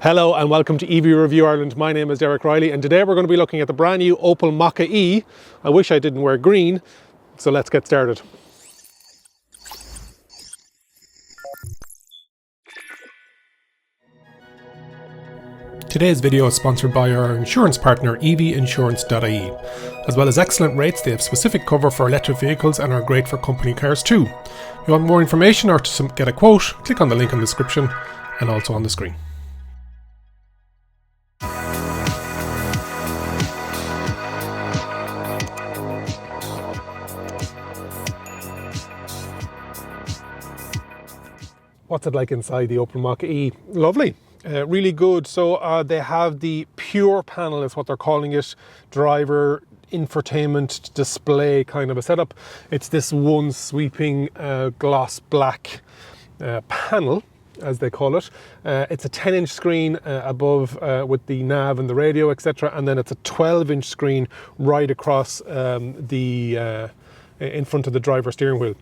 Hello and welcome to EV Review Ireland. My name is Derek Reilly and today we're going to be looking at the brand new Opel Mokka-e. I wish I didn't wear green, so let's get started. Today's video is sponsored by our insurance partner evinsurance.ie. As well as excellent rates, they have specific cover for electric vehicles and are great for company cars too. If you want more information or to get a quote, click on the link in the description and also on the screen. What's it like inside the Opel Mokka-e? Lovely. Really good. So they have the pure panel is what they're calling it, driver infotainment display kind of a setup. It's this one sweeping gloss black panel, as they call it. It's a 10-inch screen above with the nav and the radio, etc. And then it's a 12-inch screen right across in front of the driver's steering wheel.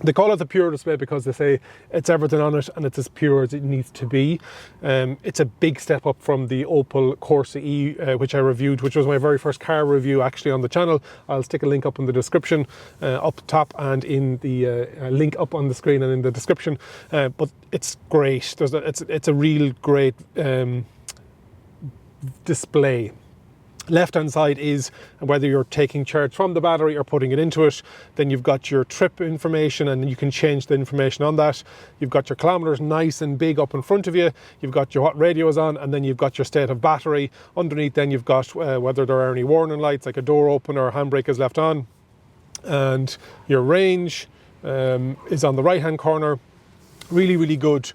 They call it the pure display because they say it's everything on it and it's as pure as it needs to be. It's a big step up from the Opel Corsa E, which I reviewed, which was my very first car review actually on the channel. I'll stick a link up in the description, up top and in the link up on the screen and in the description. But it's great. It's a real great display. Left hand side is whether you're taking charge from the battery or putting it into it. Then you've got your trip information and you can change the information on that. You've got your kilometers nice and big up in front of you. You've got your what radio is on, and then you've got your state of battery. Underneath then you've got whether there are any warning lights like a door opener or handbrake is left on. And your range is on the right hand corner. Really, really good.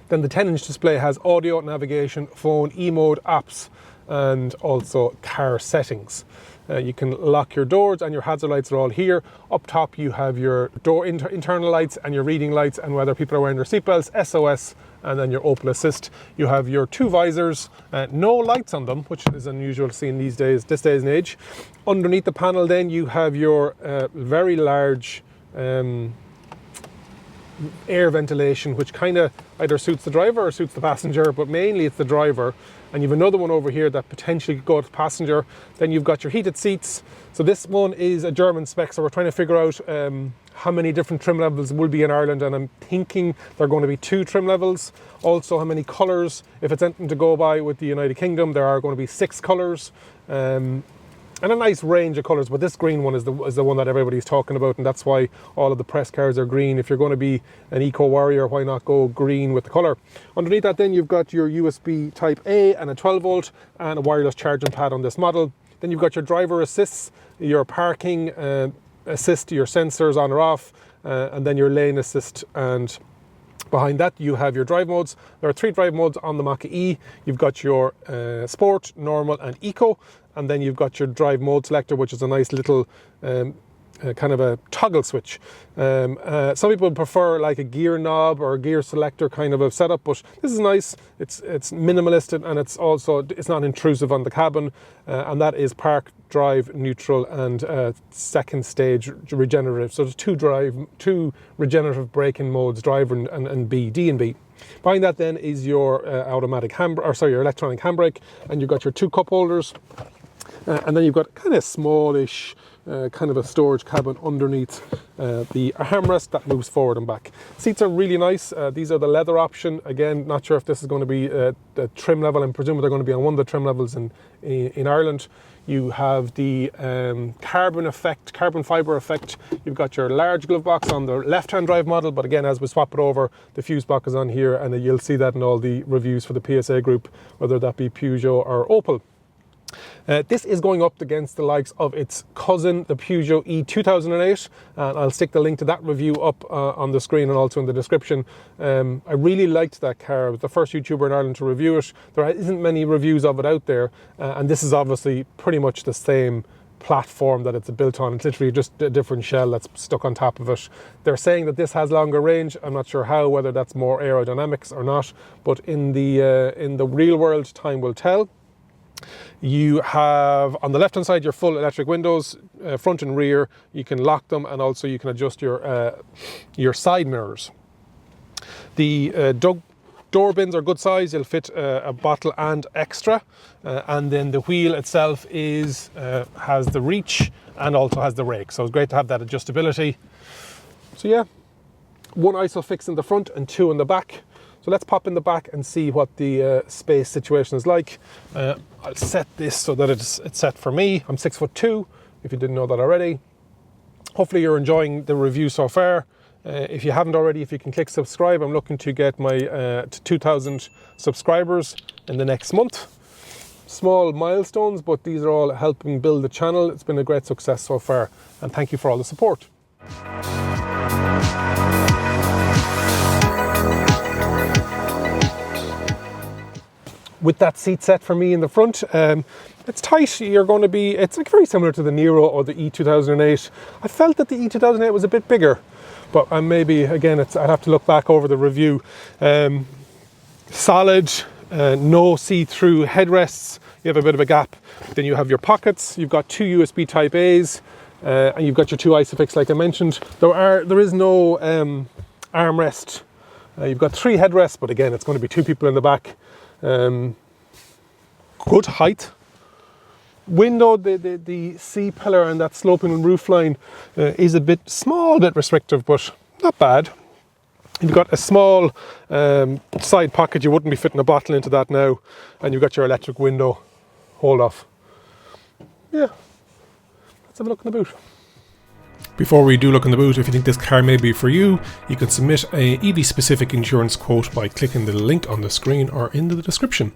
Then the 10-inch display has audio, navigation, phone, e-mode, apps, and also car settings. You can lock your doors and your hazard lights are all here. Up top you have your door internal lights and your reading lights and whether people are wearing their seatbelts, SOS, and then your Opel Assist. You have your two visors, no lights on them, which is unusual to see in this day and age. Underneath the panel then you have your very large air ventilation, which kind of either suits the driver or suits the passenger, but mainly it's the driver. And you have another one over here that potentially could go to the passenger. Then you've got your heated seats. So this one is a German spec, so we're trying to figure out how many different trim levels will be in Ireland, and I'm thinking there are going to be 2 trim levels. Also how many colours. If it's anything to go by with the United Kingdom, there are going to be 6 colours. And a nice range of colours, but this green one is the one that everybody's talking about, and that's why all of the press cars are green. If you're going to be an eco warrior, why not go green with the colour? Underneath that then you've got your USB type A and a 12 volt and a wireless charging pad on this model. Then you've got your driver assists, your parking assist, your sensors on or off, and then your lane assist, and behind that you have your drive modes. There are 3 drive modes on the Mokka-e. You've got your sport, normal and eco, and then you've got your drive mode selector, which is a nice little kind of a toggle switch. Some people prefer like a gear knob or a gear selector kind of a setup, but this is nice. It's minimalist and it's not intrusive on the cabin, and that is park, drive, neutral, and second stage regenerative. So there's 2 regenerative braking modes, drive and B, D and B. Behind that then is your your electronic handbrake, and you've got your 2 cup holders. And then you've got kind of smallish, kind of a storage cabin underneath the armrest that moves forward and back. Seats are really nice. These are the leather option. Again, not sure if this is going to be the trim level. I'm presuming they're going to be on one of the trim levels in Ireland. You have the carbon fibre effect. You've got your large glove box on the left-hand drive model, but again, as we swap it over, the fuse box is on here, and you'll see that in all the reviews for the PSA group, whether that be Peugeot or Opel. This is going up against the likes of its cousin, the Peugeot E2008, and I'll stick the link to that review up on the screen and also in the description. I really liked that car. I was the first YouTuber in Ireland to review it. There isn't many reviews of it out there, and this is obviously pretty much the same platform that it's built on. It's literally just a different shell that's stuck on top of it. They're saying that this has longer range. I'm not sure how, whether that's more aerodynamics or not, but in the real world, time will tell. You have on the left hand side your full electric windows, front and rear. You can lock them, and also you can adjust your side mirrors. The door bins are good size, you'll fit a bottle and extra. And then the wheel itself has the reach and also has the rake, so it's great to have that adjustability. So yeah, 1 ISOFIX in the front and 2 in the back. So let's pop in the back and see what the space situation is like. I'll set this so that it's set for me. I'm 6'2", if you didn't know that already. Hopefully you're enjoying the review so far. If you haven't already, if you can click subscribe, I'm looking to get my to 2,000 subscribers in the next month. Small milestones, but these are all helping build the channel. It's been a great success so far, and thank you for all the support. With that seat set for me in the front, it's tight. It's like very similar to the Nero or the E2008. I felt that the E2008 was a bit bigger, but maybe again, I'd have to look back over the review. Solid, no see-through headrests. You have a bit of a gap. Then you have your pockets. You've got 2 USB Type A's, and you've got your 2 ISOFIX, like I mentioned. There is no armrest. You've got 3 headrests, but again, it's going to be 2 people in the back. Good height. Window, the C-pillar and that sloping roof line is a bit restrictive, but not bad. You've got a small side pocket. You wouldn't be fitting a bottle into that now, and you've got your electric window hold off. Yeah, let's have a look in the boot. Before we do look in the boot, if you think this car may be for you, you can submit a EV-specific insurance quote by clicking the link on the screen or in the description.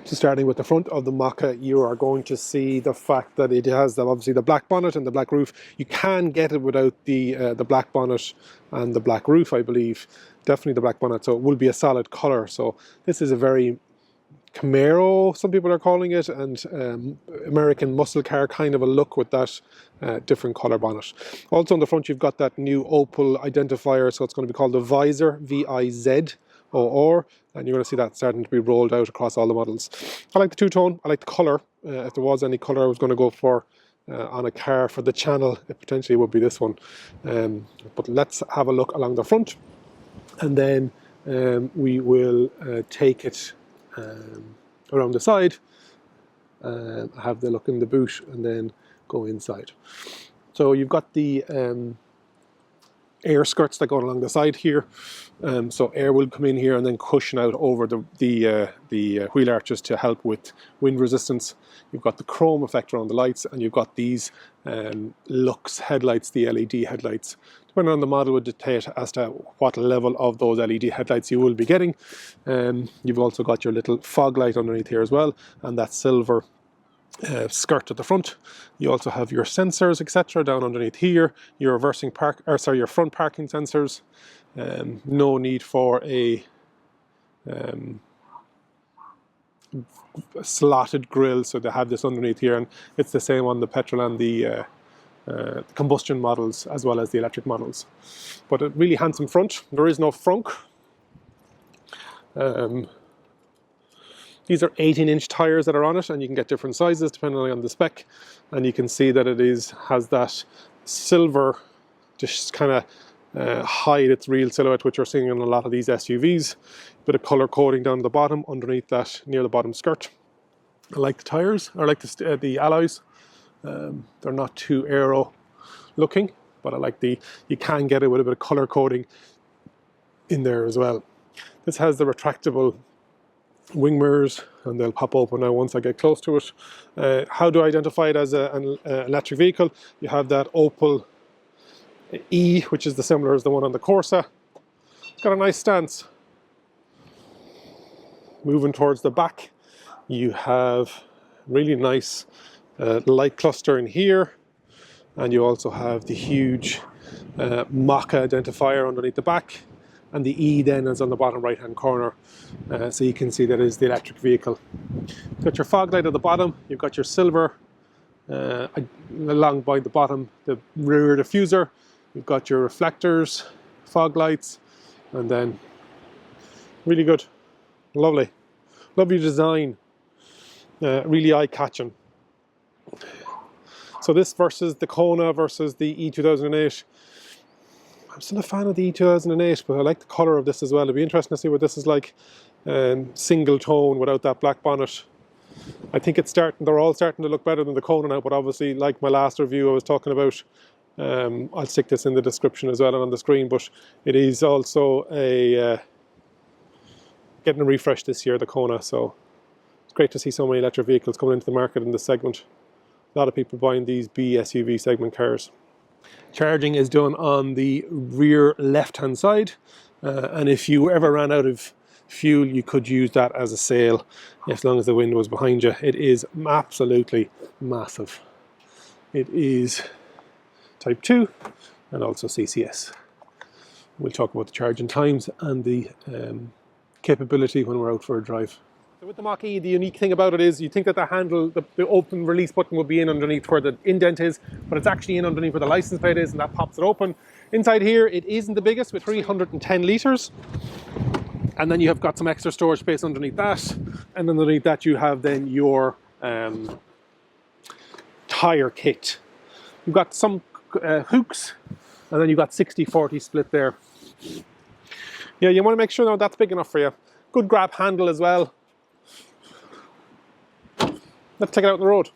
So starting with the front of the Mokka, you are going to see the fact that it has obviously the black bonnet and the black roof. You can get it without the black bonnet and the black roof, I believe. Definitely the black bonnet, so it will be a solid colour. So this is a very Camaro, some people are calling it, and American muscle car kind of a look with that different colour bonnet. Also on the front you've got that new Opel identifier, so it's going to be called the Visor, V-I-Z-O-R, and you're going to see that starting to be rolled out across all the models. I like the two-tone, I like the colour. If there was any colour I was going to go for on a car for the channel, it potentially would be this one. But let's have a look along the front, and then we will take it around the side, have the look in the boot, and then go inside. So you've got the air skirts that go along the side here, so air will come in here and then cushion out over the wheel arches to help with wind resistance. You've got the chrome effect around the lights, and you've got these Lux headlights, the LED headlights. Depending on the model would dictate as to what level of those LED headlights you will be getting. You've also got your little fog light underneath here as well, and that silver skirt at the front. You also have your sensors, etc., down underneath here. Your your front parking sensors. No need for a slotted grille, so they have this underneath here, and it's the same on the petrol and the combustion models as well as the electric models. But a really handsome front. There is no frunk. These are 18-inch tires that are on it, and you can get different sizes depending on the spec. And you can see that it has that silver, just kind of hide its real silhouette, which you're seeing in a lot of these SUVs. Bit of color coding down the bottom underneath that, near the bottom skirt. I like the tires. I like the alloys. They're not too aero looking, but I like you can get it with a bit of color coding in there as well. This has the retractable wing mirrors, and they'll pop open now once I get close to it. How do I identify it as an electric vehicle? You have that Opel E, which is similar as the one on the Corsa. It's got a nice stance. Moving towards the back, you have really nice light cluster in here, and you also have the huge Mokka identifier underneath the back, and the E then is on the bottom right hand corner, so you can see that is the electric vehicle. You've got your fog light at the bottom, you've got your silver along by the bottom, the rear diffuser, you've got your reflectors, fog lights, and then really good, lovely design, really eye-catching. So this versus the Kona versus the E2008, I'm still a fan of the E2008, but I like the colour of this as well. It'd be interesting to see what this is like, single tone without that black bonnet. I think they're all starting to look better than the Kona now, but obviously, like my last review I was talking about, I'll stick this in the description as well and on the screen, but it is also getting a refresh this year, the Kona, so it's great to see so many electric vehicles coming into the market in this segment. A lot of people buying these B SUV segment cars. Charging is done on the rear left-hand side, and if you ever ran out of fuel, you could use that as a sail as long as the window was behind you. It is absolutely massive. It is Type 2 and also CCS. We'll talk about the charging times and the capability when we're out for a drive. So with the Mokka-e, the unique thing about it is you think that the handle, the open release button will be in underneath where the indent is, but it's actually in underneath where the license plate is, and that pops it open. Inside here, it isn't the biggest with 310 litres. And then you have got some extra storage space underneath that. And underneath that you have then your tyre kit. You've got some hooks, and then you've got 60-40 split there. Yeah, you want to make sure that that's big enough for you. Good grab handle as well. Let's take it out on the road.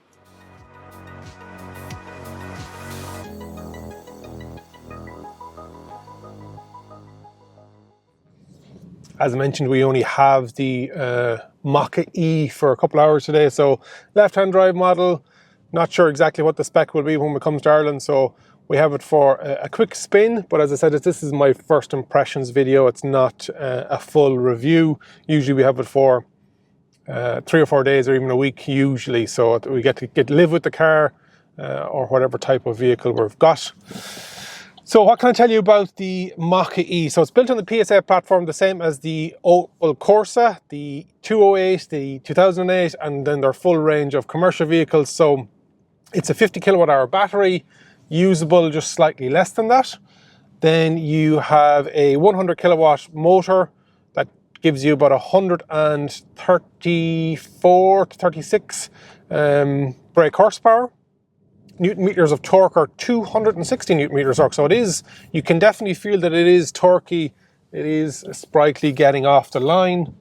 As I mentioned, we only have the Mokka-e for a couple of hours today, so left-hand drive model. Not sure exactly what the spec will be when it comes to Ireland, so we have it for a quick spin. But as I said, this is my first impressions video. It's not a full review. Usually we have it for 3 or 4 days or even a week usually, so we get to live with the car or whatever type of vehicle we've got. So what can I tell you about the Mokka-e? So it's built on the PSA platform, the same as the Opel Corsa, the 208, the 2008, and then their full range of commercial vehicles. So it's a 50 kilowatt hour battery, usable just slightly less than that. Then you have a 100 kilowatt motor that gives you about 134 to 36 brake horsepower. Newton meters of torque are 260 Newton meters torque, so it is, you can definitely feel that it is torquey, it is sprightly getting off the line.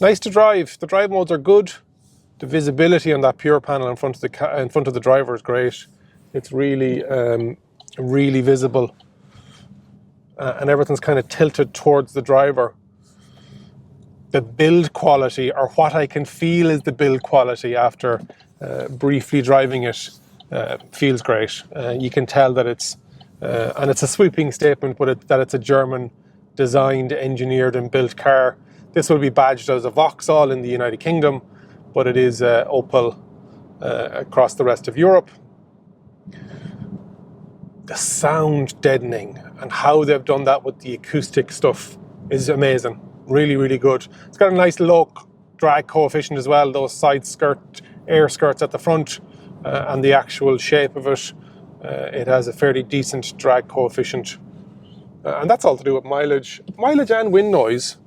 Nice to drive, the drive modes are good. The visibility on that pure panel in front of the driver is great. It's really really visible, and everything's kind of tilted towards the driver. The build quality, or what I can feel is the build quality after briefly driving it, feels great. You can tell that it's, and it's a sweeping statement, but that it's a German designed, engineered and built car. This will be badged as a Vauxhall in the United Kingdom, but it is Opel across the rest of Europe. The sound deadening and how they've done that with the acoustic stuff is amazing. Really, really good. It's got a nice low drag coefficient as well, those side air skirts at the front, and the actual shape of it. It has a fairly decent drag coefficient. And that's all to do with mileage and wind noise.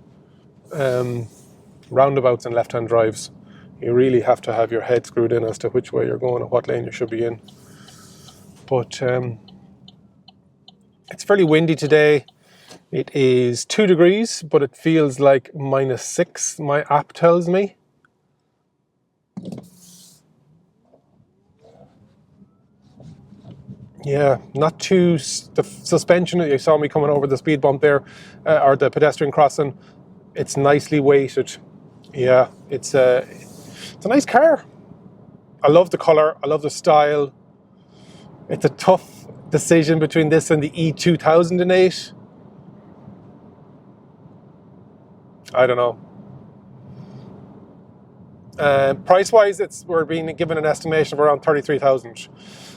Roundabouts and left-hand drives. You really have to have your head screwed in as to which way you're going and what lane you should be in. But it's fairly windy today. It is 2 degrees, but it feels like -6, my app tells me. Yeah, not too, the suspension, you saw me coming over the speed bump there, or the pedestrian crossing, it's nicely weighted. Yeah, it's a nice car. I love the colour, I love the style. It's a tough decision between this and the E2008. I don't know. Price-wise, we're being given an estimation of around 33,000.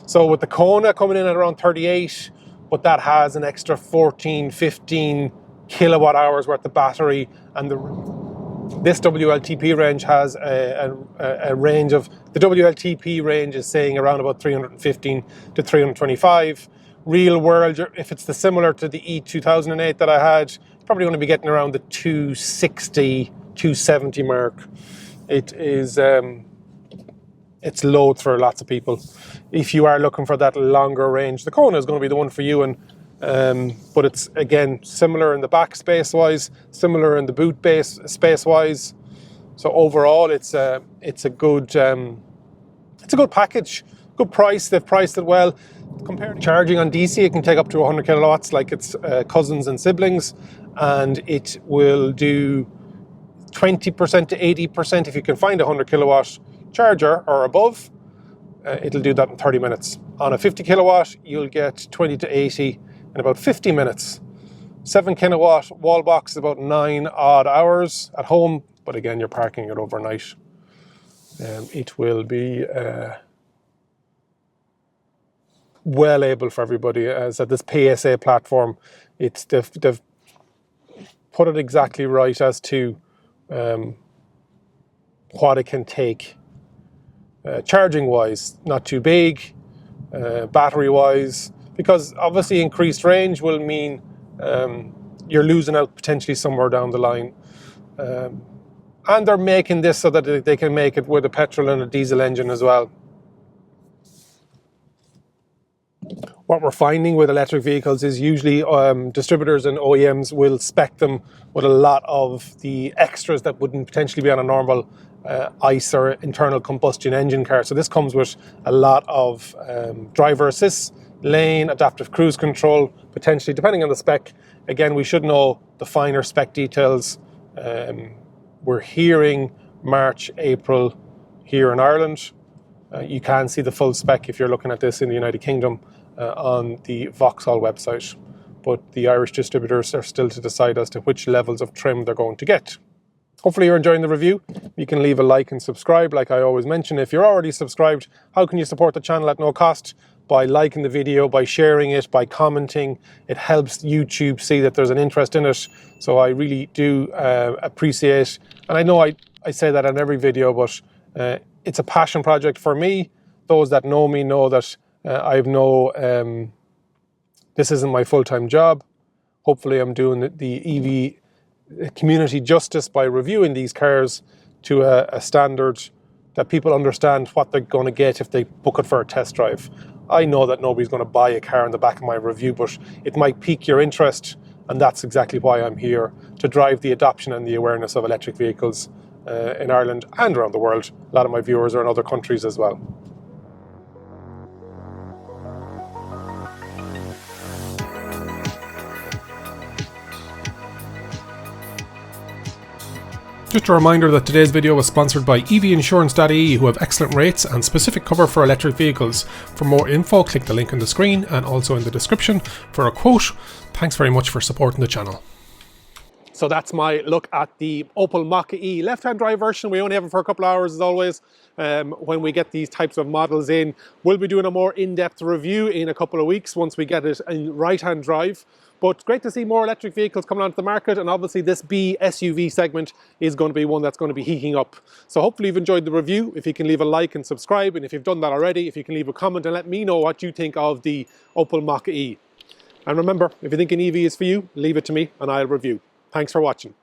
So with the Kona coming in at around 38, but that has an extra 14, 15 kilowatt hours worth of battery, and this WLTP range has a range of, the WLTP range is saying around about 315 to 325. Real world, if it's similar to the E2008 that I had, probably going to be getting around the 260, 270 mark. It is, it's loads for lots of people. If you are looking for that longer range, the Kona is going to be the one for you, and but it's again similar in the back space wise, similar in the boot base space wise. So overall, it's a good package, good price. They've priced it well. Compared to charging on DC, it can take up to 100 kilowatts, like its cousins and siblings, and it will do 20% to 80% if you can find a 100 kilowatt charger or above. It'll do that in 30 minutes. On a 50 kilowatt, you'll get 20 to 80 in about 50 minutes. 7 kilowatt wall box is about 9 odd hours at home, but again, you're parking it overnight. It will be well able for everybody. As at this PSA platform, they've put it exactly right as to what it can take. Charging wise, not too big. Battery wise, because obviously increased range will mean you're losing out potentially somewhere down the line. And they're making this so that they can make it with a petrol and a diesel engine as well. What we're finding with electric vehicles is usually distributors and OEMs will spec them with a lot of the extras that wouldn't potentially be on a normal ICE or internal combustion engine car. So this comes with a lot of driver assist, lane, adaptive cruise control, potentially, depending on the spec. Again, we should know the finer spec details. We're hearing March, April here in Ireland. You can see the full spec if you're looking at this in the United Kingdom on the Vauxhall website. But the Irish distributors are still to decide as to which levels of trim they're going to get. Hopefully you're enjoying the review. You can leave a like and subscribe, like I always mention. If you're already subscribed, how can you support the channel at no cost? By liking the video, by sharing it, by commenting. It helps YouTube see that there's an interest in it. So I really do appreciate, and I know I say that on every video, but it's a passion project for me. Those that know me know that this isn't my full-time job. Hopefully I'm doing the EV community justice by reviewing these cars to a standard that people understand what they're going to get if they book it for a test drive. I know that nobody's going to buy a car on the back of my review, but it might pique your interest, and that's exactly why I'm here, to drive the adoption and the awareness of electric vehicles in Ireland and around the world. A lot of my viewers are in other countries as well. Just a reminder that today's video was sponsored by evinsurance.ie, who have excellent rates and specific cover for electric vehicles. For more info, click the link on the screen and also in the description for a quote. Thanks very much for supporting the channel. So that's my look at the Opel Mokka-e left-hand drive version. We only have it for a couple of hours as always. When we get these types of models in, we'll be doing a more in-depth review in a couple of weeks once we get it in right-hand drive. But great to see more electric vehicles coming onto the market, and obviously this B SUV segment is going to be one that's going to be heating up. So hopefully you've enjoyed the review. If you can leave a like and subscribe, and if you've done that already, if you can leave a comment and let me know what you think of the Opel Mokka-e. And remember, if you think an EV is for you, leave it to me and I'll review. Thanks for watching.